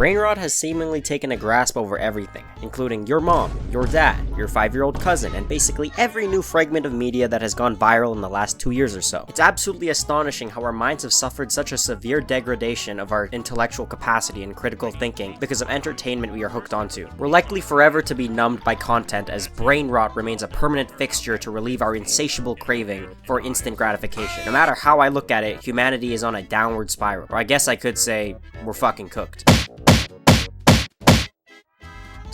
Brain rot has seemingly taken a grasp over everything, including your mom, your dad, your 5-year-old cousin, and basically every new fragment of media that has gone viral in the last 2 years or so. It's absolutely astonishing how our minds have suffered such a severe degradation of our intellectual capacity and critical thinking because of entertainment we are hooked onto. We're likely forever to be numbed by content, as brain rot remains a permanent fixture to relieve our insatiable craving for instant gratification. No matter how I look at it, humanity is on a downward spiral, or I guess I could say, we're fucking cooked.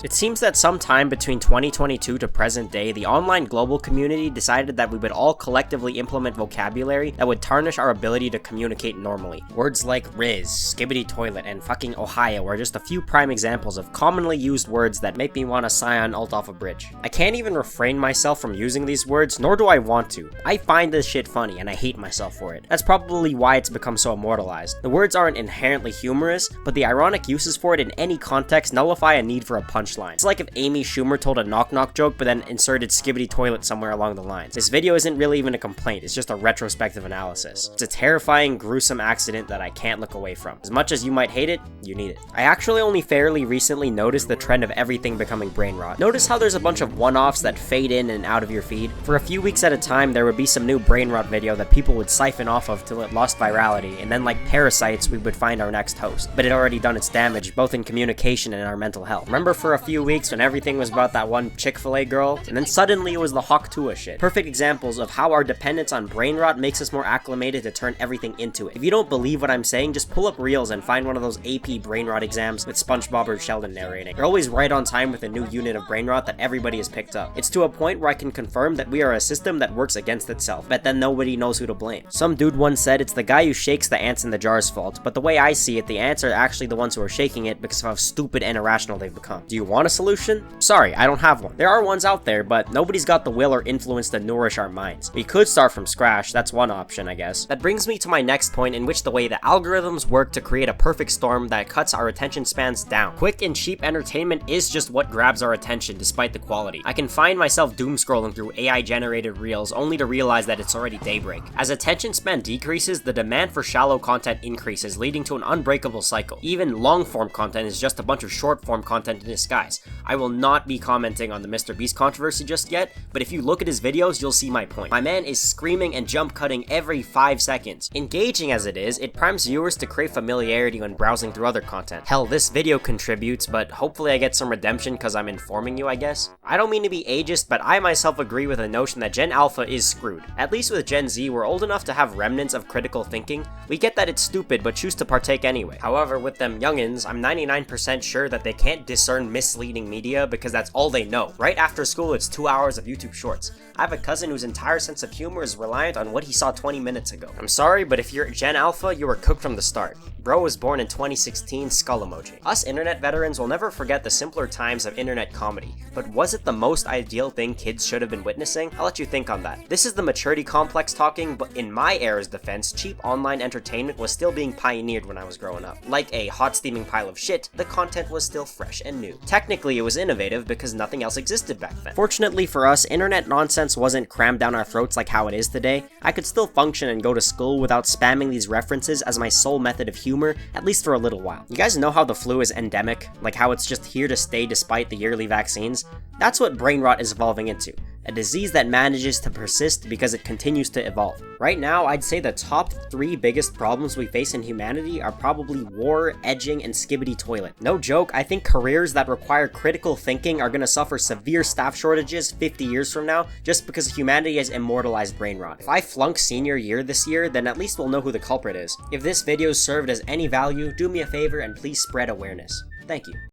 It seems that sometime between 2022 to present day, the online global community decided that we would all collectively implement vocabulary that would tarnish our ability to communicate normally. Words like Riz, Skibidi toilet, and fucking Ohio are just a few prime examples of commonly used words that make me want to sigh on alt off a bridge. I can't even refrain myself from using these words, nor do I want to. I find this shit funny, and I hate myself for it. That's probably why it's become so immortalized. The words aren't inherently humorous, but the ironic uses for it in any context nullify a need for a punchline. It's like if Amy Schumer told a knock-knock joke but then inserted Skibidi toilet somewhere along the lines. This video isn't really even a complaint, it's just a retrospective analysis. It's a terrifying, gruesome accident that I can't look away from. As much as you might hate it, you need it. I actually only fairly recently noticed the trend of everything becoming brain rot. Notice how there's a bunch of one-offs that fade in and out of your feed? For a few weeks at a time, there would be some new brain rot video that people would siphon off of till it lost virality, and then like parasites, we would find our next host. But it had already done its damage, both in communication and our mental health. Remember for a few weeks when everything was about that one Chick-fil-A girl, and then suddenly it was the Hawk Tuah shit. Perfect examples of how our dependence on brain rot makes us more acclimated to turn everything into it. If you don't believe what I'm saying, just pull up Reels and find one of those AP brain rot exams with SpongeBob or Sheldon narrating. They're always right on time with a new unit of brain rot that everybody has picked up. It's to a point where I can confirm that we are a system that works against itself, but then nobody knows who to blame. Some dude once said it's the guy who shakes the ants in the jar's fault, but the way I see it, the ants are actually the ones who are shaking it because of how stupid and irrational they've become. Do you want a solution? Sorry, I don't have one. There are ones out there, but nobody's got the will or influence to nourish our minds. We could start from scratch, that's one option, I guess. That brings me to my next point, in which the way the algorithms work to create a perfect storm that cuts our attention spans down. Quick and cheap entertainment is just what grabs our attention despite the quality. I can find myself doom scrolling through AI generated reels only to realize that it's already daybreak. As attention span decreases, the demand for shallow content increases, leading to an unbreakable cycle. Even long form content is just a bunch of short form content in disguise. I will not be commenting on the MrBeast controversy just yet, but if you look at his videos, you'll see my point. My man is screaming and jump cutting every 5 seconds. Engaging as it is, it primes viewers to crave familiarity when browsing through other content. Hell, this video contributes, but hopefully I get some redemption because I'm informing you, I guess. I don't mean to be ageist, but I myself agree with the notion that Gen Alpha is screwed. At least with Gen Z, we're old enough to have remnants of critical thinking. We get that it's stupid, but choose to partake anyway. However, with them youngins, I'm 99% sure that they can't discern misleading media because that's all they know. Right after school, it's 2 hours of YouTube shorts. I have a cousin whose entire sense of humor is reliant on what he saw 20 minutes ago. I'm sorry, but if you're Gen Alpha, you were cooked from the start. Bro was born in 2016, skull emoji. Us internet veterans will never forget the simpler times of internet comedy, but was it the most ideal thing kids should have been witnessing? I'll let you think on that. This is the maturity complex talking, but in my era's defense, cheap online entertainment was still being pioneered when I was growing up. Like a hot steaming pile of shit, the content was still fresh and new. Technically, it was innovative because nothing else existed back then. Fortunately for us, internet nonsense wasn't crammed down our throats like how it is today. I could still function and go to school without spamming these references as my sole method of humor, at least for a little while. You guys know how the flu is endemic? Like how it's just here to stay despite the yearly vaccines? That's what brain rot is evolving into. A disease that manages to persist because it continues to evolve. Right now, I'd say the top 3 biggest problems we face in humanity are probably war, edging, and Skibidi toilet. No joke, I think careers that require critical thinking are gonna suffer severe staff shortages 50 years from now just because humanity has immortalized brain rot. If I flunk senior year this year, then at least we'll know who the culprit is. If this video served as any value, do me a favor and please spread awareness. Thank you.